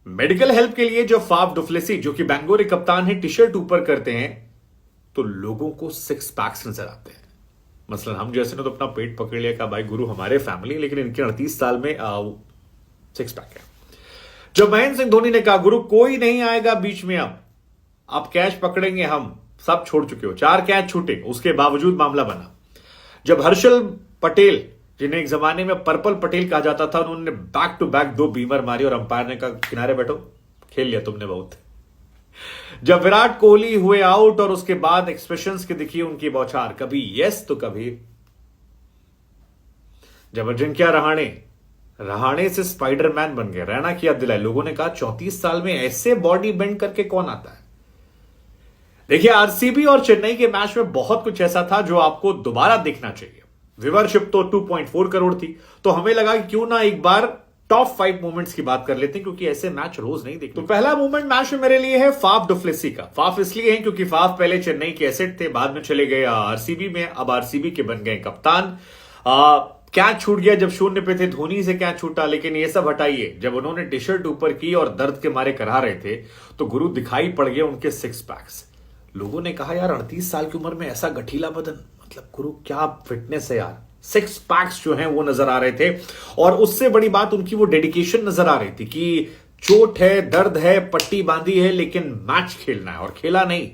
Medical help के लिए जब फाफ डुप्लेसी जो कि बेंगलोर के कप्तान है टी शर्ट ऊपर करते हैं तो लोगों को सिक्स पैक्स नजर आते हैं। मसलन हम जैसे ने तो अपना पेट पकड़ लिया कि भाई गुरु हमारे फैमिली, लेकिन इनके 38 साल में सिक्स पैक है। जब महेंद्र सिंह धोनी ने कहा गुरु कोई नहीं आएगा बीच में, अब कैच पकड़ेंगे, हम सब छोड़ चुके हो, 4 कैच छूटे, उसके बावजूद मामला बना। जब हर्षल पटेल, जिन्हें एक जमाने में पर्पल पटेल कहा जाता था, उन्होंने बैक टू बैक 2 बीमर मारी और अंपायर ने कहा किनारे बैठो, खेल लिया तुमने बहुत। जब विराट कोहली हुए आउट और उसके बाद एक्सप्रेशंस के दिखी उनकी बौछार, कभी यस तो कभी। जब अजिंक्य रहाणे से स्पाइडरमैन बन गए, रैना की याद दिलाई, लोगों ने कहा 34 साल में ऐसे बॉडी बेंड करके कौन आता है। देखिए आरसीबी और चेन्नई के मैच में बहुत कुछ ऐसा था जो आपको दोबारा देखना चाहिए। व्यूअरशिप तो 2.4 करोड़ थी, तो हमें लगा कि क्यों ना एक बार टॉप 5 मोमेंट्स की बात कर लेते हैं, क्योंकि ऐसे मैच रोज नहीं देखते। तो पहला मोमेंट मैच में मेरे लिए है फाफ डुप्लेसी का। फाफ इसलिए है क्योंकि फाफ पहले चेन्नई के एसेट थे, बाद में चले गए आरसीबी में, अब आरसीबी के बन गए कप्तान। कैच छूट गया जब 0 पे थे, धोनी से कैच छूटा, लेकिन ये सब हटाइए, जब उन्होंने टी शर्ट ऊपर की और दर्द के मारे करा रहे थे तो गुरु दिखाई पड़ गए उनके 6 पैक्स। लोगों ने कहा यार 38 साल की उम्र में ऐसा गठीला बदन, मतलब गुरु क्या फिटनेस है यार। 6 पैक्स जो हैं वो नजर आ रहे थे, और उससे बड़ी बात उनकी वो डेडिकेशन नजर आ रही थी कि चोट है, दर्द है, पट्टी बांधी है, लेकिन मैच खेलना है, और खेला नहीं,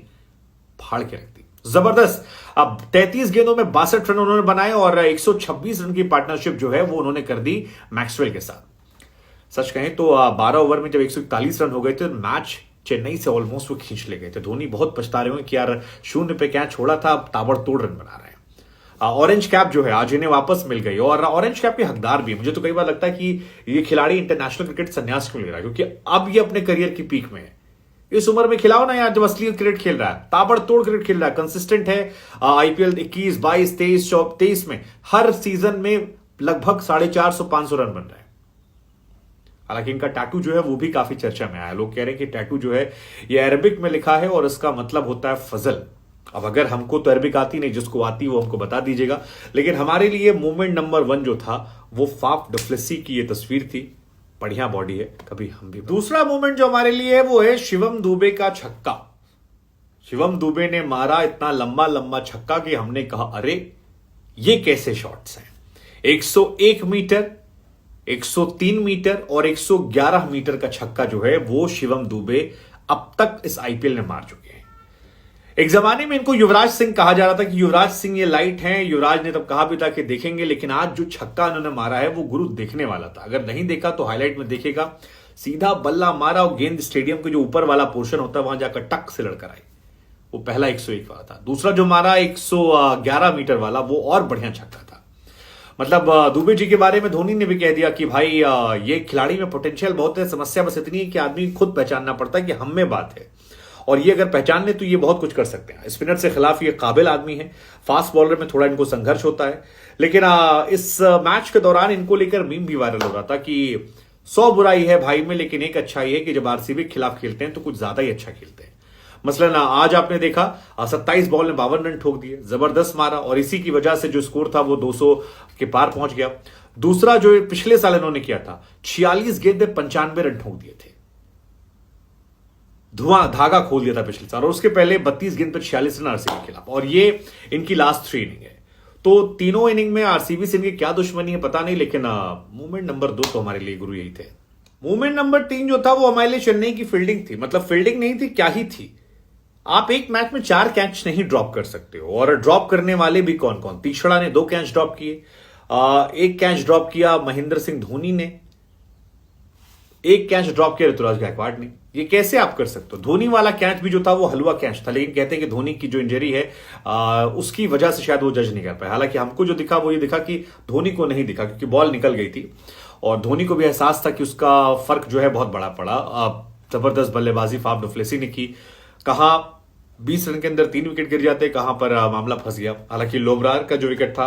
फाड़ के रख दी। जबरदस्त। अब 33 गेंदों में 62 रन उन्होंने बनाए और 126 रन की पार्टनरशिप जो है वो उन्होंने कर दी मैक्सवेल के साथ। सच कहें तो 12 ओवर में जब 141 रन हो गए थे, मैच चेन्नई से ऑलमोस्ट वो खींच ले गए थे। धोनी बहुत पछता रहे हैं कि यार 0 पे कैच छोड़ा था, अब ताबड़तोड़ रन बना रहे हैं। ऑरेंज कैप जो है आज इन्हें वापस मिल गई, और ऑरेंज कैप के हकदार भी। मुझे तो कई बार लगता है कि ये खिलाड़ी इंटरनेशनल क्रिकेट संन्यास क्यों ले रहा है, क्योंकि अब ये अपने करियर की पीक में है। इस उम्र में खिलाओ ना यार, जब असली क्रिकेट खेल रहा है, ताबड़तोड़ क्रिकेट खेल रहा है, कंसिस्टेंट है। आईपीएल 21, 22, 23 में हर सीजन में लगभग 450-500 रन बन रहे हैं। हालांकि इनका टैटू जो है वो भी काफी चर्चा में आया। लोग कह रहे हैं कि टैटू जो है ये अरबिक में लिखा है और इसका मतलब होता है फजल। अब अगर हमको तो अरबिक आती नहीं, जिसको आती वो हमको बता दीजिएगा। लेकिन हमारे लिए मोमेंट नंबर 1 जो था वो फाफ डुप्लेसी की ये तस्वीर थी। बढ़िया बॉडी है, कभी हम भी। दूसरा मोमेंट जो हमारे लिए है वो है शिवम दुबे का छक्का। शिवम दुबे ने मारा इतना लंबा लंबा छक्का कि हमने कहा अरे ये कैसे शॉट्स हैं। 101 मीटर, 103 मीटर और 111 मीटर का छक्का जो है वो शिवम दुबे अब तक इस आईपीएल में मार चुके हैं। एक जमाने में इनको युवराज सिंह कहा जा रहा था कि युवराज सिंह ये लाइट हैं, युवराज ने तब कहा भी था कि देखेंगे, लेकिन आज जो छक्का उन्होंने मारा है वो गुरु देखने वाला था। अगर नहीं देखा तो हाईलाइट में देखेगा। सीधा बल्ला मारा और गेंद स्टेडियम के जो ऊपर वाला पोर्शन होता है वहां जाकर टक से लड़कर आई। वो पहला 101 वाला था। दूसरा जो मारा 111 मीटर वाला, वो और बढ़िया छक्का था। मतलब दुबे जी के बारे में धोनी ने भी कह दिया कि भाई ये खिलाड़ी में पोटेंशियल बहुत है, समस्या बस इतनी है कि आदमी खुद पहचानना पड़ता है कि हम में बात है, और ये अगर पहचान ले तो ये बहुत कुछ कर सकते हैं। स्पिनर से खिलाफ ये काबिल आदमी है। फास्ट बॉलर में थोड़ा इनको संघर्ष होता है, लेकिन इस मैच के दौरान इनको लेकर मीम भी वायरल हो रहा था कि 100 बुराई है भाई में, लेकिन एक अच्छाई है कि जब आरसीबी के खिलाफ खेलते हैं तो कुछ ज्यादा ही अच्छा खेलते हैं। मसलन आज आपने देखा 27 बॉल में 52 रन ठोक दिए, जबरदस्त मारा, और इसी की वजह से जो स्कोर था वो 200 के पार पहुंच गया। दूसरा जो पिछले साल इन्होंने किया था, 46 गेंद में 95 रन ठोक दिए थे, धुआं धागा खोल दिया था पिछले साल, और उसके पहले 32 गेंद पर 46 रन आरसीबी के खिलाफ, और ये इनकी लास्ट 3 इनिंग है। तो तीनों इनिंग में आरसीबी से इनकी क्या दुश्मनी है पता नहीं, लेकिन मूवमेंट नंबर 2 तो हमारे लिए गुरु यही थे। मूवमेंट नंबर 3 जो था वो हमारे लिए चेन्नई की फील्डिंग थी। मतलब फील्डिंग नहीं थी, क्या ही थी। आप एक मैच में 4 कैच नहीं ड्रॉप कर सकते हो, और ड्रॉप करने वाले भी कौन कौन। तीक्षणा ने 2 कैच ड्रॉप किए, 1 कैच ड्रॉप किया महेंद्र सिंह धोनी ने, 1 कैच ड्रॉप किया ऋतुराज गायकवाड़ ने। ये कैसे आप कर सकते हो। धोनी वाला कैच भी जो था वो हलवा कैच था, लेकिन कहते हैं कि धोनी की जो इंजरी है उसकी वजह से शायद वो जज नहीं कर पाए। हालांकि हमको जो दिखा वो ये दिखा कि धोनी को नहीं दिखा, क्योंकि बॉल निकल गई थी, और धोनी को भी एहसास था कि उसका फर्क जो है बहुत बड़ा पड़ा। जबरदस्त बल्लेबाजी फाफ डुप्लेसी ने की। कहा 20 रन के अंदर 3 विकेट गिर जाते, कहां पर मामला फंस गया। हालांकि लोबरार का जो विकेट था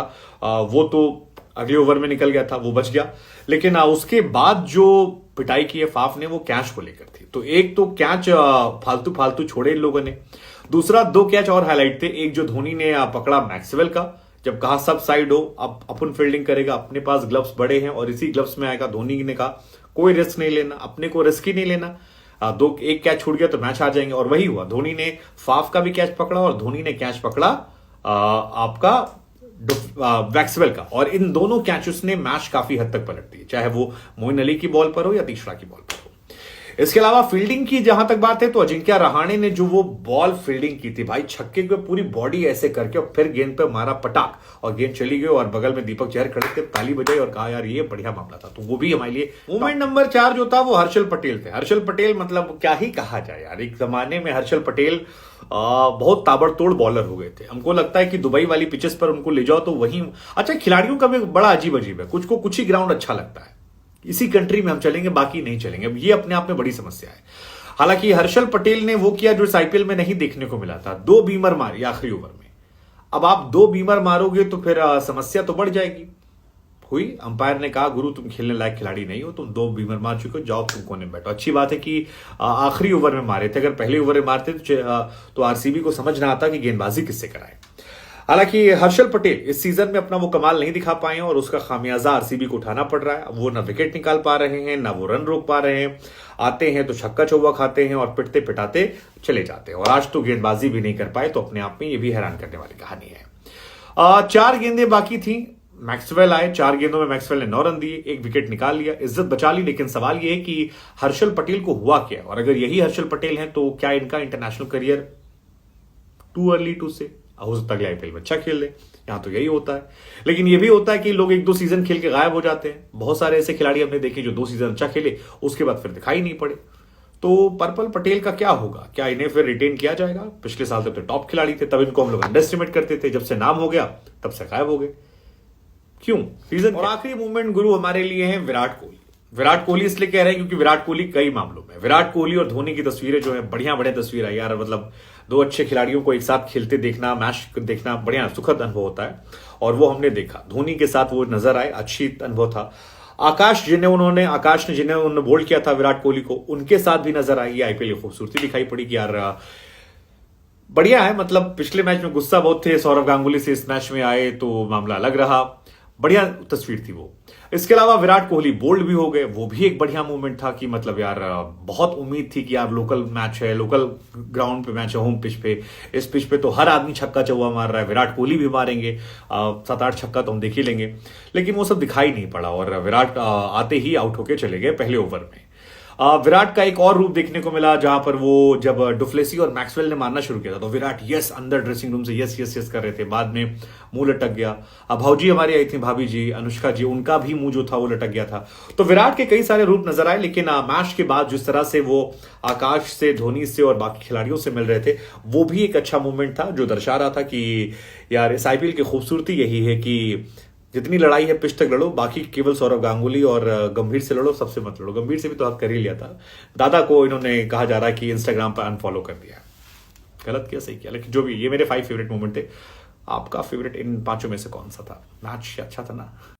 वो तो अगले ओवर में निकल गया था, वो बच गया। लेकिन उसके बाद जो पिटाई की है फाफ ने वो कैच को लेकर थी। तो एक तो कैच फालतू छोड़े इन लोगों ने, दूसरा 2 कैच और हाईलाइट थे। एक जो धोनी ने पकड़ा मैक्सवेल का, जब कहा सब साइड हो, अब अपन फील्डिंग करेगा, अपने पास ग्लव्स बड़े हैं और इसी ग्लव्स में आएगा। धोनी ने कहा कोई रिस्क नहीं लेना, अपने को रिस्क ही नहीं लेना। एक कैच छूट गया तो मैच आ जाएंगे, और वही हुआ। धोनी ने फाफ का भी कैच पकड़ा और धोनी ने कैच पकड़ा आपका वैक्सवेल का, और इन दोनों कैचेस ने मैच काफी हद तक पलट दी, चाहे वो मोइन अली की बॉल पर हो या तीसरा की बॉल पर हो। इसके अलावा फील्डिंग की जहां तक बात है तो अजिंक्य रहाणे ने जो वो बॉल फील्डिंग की थी भाई, छक्के पे पूरी बॉडी ऐसे करके और फिर गेंद पे मारा पटाक, और गेंद चली गई, और बगल में दीपक चहर खड़े थे, ताली बजाई और कहा यार ये बढ़िया मामला था। तो वो भी हमारे लिए मूवमेंट नंबर 4 जो था वो हर्षल पटेल थे। हर्षल पटेल मतलब क्या ही कहा जाए यार, एक जमाने में हर्षल पटेल बहुत ताबड़तोड़ बॉलर हो गए थे। हमको लगता है कि दुबई वाली पिचेस पर उनको ले जाओ तो वही अच्छा। खिलाड़ियों का भी बड़ा अजीब अजीब है, कुछ को कुछ ही ग्राउंड अच्छा लगता है, इसी कंट्री में हम चलेंगे बाकी नहीं चलेंगे। अब ये अपने आप में बड़ी समस्या है। हालांकि हर्षल पटेल ने वो किया जो इस आईपीएल में नहीं देखने को मिला था, 2 बीमर मारी आखिरी ओवर में। अब आप 2 बीमर मारोगे तो फिर समस्या तो बढ़ जाएगी। हुई, अंपायर ने कहा गुरु तुम खेलने लायक खिलाड़ी नहीं हो, तुम 2 बीमर मार चुके हो, जाओ तुम कोने में बैठो। अच्छी बात है कि आखिरी ओवर में मारे थे, अगर पहले ओवर में मारते तो आरसीबी को समझ ना आता कि गेंदबाजी किससे कराए। हालांकि हर्षल पटेल इस सीजन में अपना वो कमाल नहीं दिखा पाए हैं, और उसका खामियाजा आरसीबी को उठाना पड़ रहा है। वो ना विकेट निकाल पा रहे हैं, ना वो रन रोक पा रहे हैं। आते हैं तो छक्का चौवा खाते हैं और पिटते पिटाते चले जाते हैं, और आज तो गेंदबाजी भी नहीं कर पाए, तो अपने आप में ये भी हैरान करने वाली कहानी है। 4 गेंदें बाकी थी, मैक्सवेल आए, 4 गेंदों में मैक्सवेल ने 9 रन दिए, 1 विकेट निकाल लिया, इज्जत बचा ली। लेकिन सवाल यह है कि हर्षल पटेल को हुआ क्या, और अगर यही हर्षल पटेल है तो क्या इनका international career too early to से हो सकता है आईपीएल में अच्छा खेल ले, यहां तो यही होता है। लेकिन यह भी होता है कि लोग 1-2 सीजन खेल के गायब हो जाते हैं। बहुत सारे ऐसे खिलाड़ी हमने देखे जो 2 सीजन अच्छा खेले, उसके बाद फिर दिखाई नहीं पड़े। तो पर्पल पटेल का क्या होगा, क्या इन्हें फिर रिटेन किया जाएगा? पिछले साल तक तो टॉप खिलाड़ी थे, तब इनको हम लोग अंडर एस्टिमेट करते थे, जब से नाम हो गया तब से गायब हो गए, क्यों रीजन? और आखिरी मूवमेंट गुरु हमारे लिए हैं विराट कोहली। विराट कोहली इसलिए कह रहे हैं क्योंकि विराट कोहली कई मामलों में, विराट कोहली और धोनी की तस्वीरें जो है बढ़िया तस्वीर है यार। मतलब 2 अच्छे खिलाड़ियों को एक साथ खेलते देखना, मैच देखना बढ़िया सुखद अनुभव होता है, और वो हमने देखा। धोनी के साथ वो नजर आए, अच्छी अनुभव था। आकाश ने जिन्हें उन्होंने बोल्ड किया था विराट कोहली को, उनके साथ भी नजर आई। आईपीएल की खूबसूरती दिखाई पड़ी कि यार बढ़िया है। मतलब पिछले मैच में गुस्सा बहुत थे सौरव गांगुली से, इस मैच में आए तो मामला अलग रहा। बढ़िया तस्वीर थी वो। इसके अलावा विराट कोहली बोल्ड भी हो गए, वो भी एक बढ़िया मूवमेंट था कि मतलब यार बहुत उम्मीद थी कि यार लोकल मैच है, लोकल ग्राउंड पे मैच है, होम पिच पे, इस पिच पे तो हर आदमी छक्का चौवा मार रहा है, विराट कोहली भी मारेंगे 7-8 छक्का तो हम देख ही लेंगे। लेकिन वो सब दिखाई नहीं पड़ा, और विराट आते ही आउट होके चले गए पहले ओवर में। विराट का एक और रूप देखने को मिला, जहां पर वो जब डुफ्लेसी और मैक्सवेल ने मारना शुरू किया था तो विराट यस अंदर ड्रेसिंग रूम से यस यस यस कर रहे थे, बाद में मुंह लटक गया। अब भाजी हमारी आई थी, भाभी जी अनुष्का जी, उनका भी मुंह जो था वो लटक गया था। तो विराट के कई सारे रूप नजर आए, लेकिन मैच के बाद जिस तरह से वो आकाश से, धोनी से और बाकी खिलाड़ियों से मिल रहे थे, वो भी एक अच्छा मूवमेंट था, जो दर्शा रहा था कि यार इस आईपीएल की खूबसूरती यही है कि जितनी लड़ाई है पिच तक लड़ो, बाकी केवल सौरव गांगुली और गंभीर से लड़ो, सबसे मत लड़ो। गंभीर से भी तो हक कर ही लिया था, दादा को इन्होंने कहा जा रहा है कि इंस्टाग्राम पर अनफॉलो कर दिया। गलत किया सही किया, लेकिन जो भी, ये मेरे 5 फेवरेट मोमेंट थे। आपका फेवरेट इन 5 में से कौन सा था? मैच अच्छा था ना?